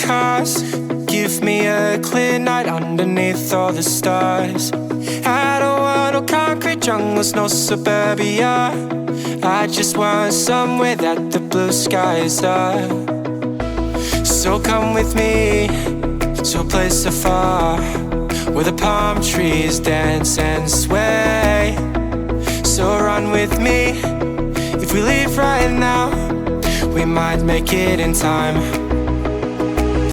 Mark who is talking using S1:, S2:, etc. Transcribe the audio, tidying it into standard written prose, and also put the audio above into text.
S1: cars. Give me a clear night underneath all the stars. I don't want no concrete jungles, no suburbia. I just want somewhere that the blue skies are. So come with me to a place so far, where the palm trees dance and sway. So run with me. If we leave right now, we might make it in time.